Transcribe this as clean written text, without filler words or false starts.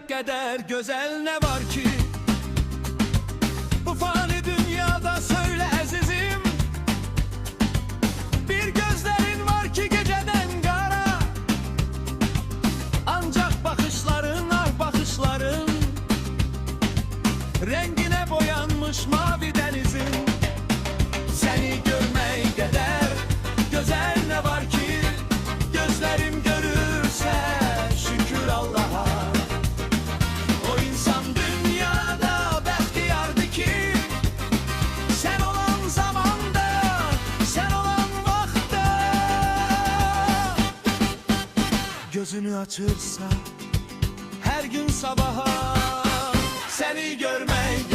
görmek kadar güzel ne var ki? Bu fani dünyada söyle azizim, bir gözlerin var ki geceden kara. Ancak bakışların, ah bakışların, rengine boyanmış mavi denizin. Seni görmek kadar güzel ne var ki? Gözlerim görürse şükür Allah'a. O insan dünyada bahtiyardı ki, sen olan zamanda, sen olan vakte. Gözünü açırsa her gün sabaha, seni görmek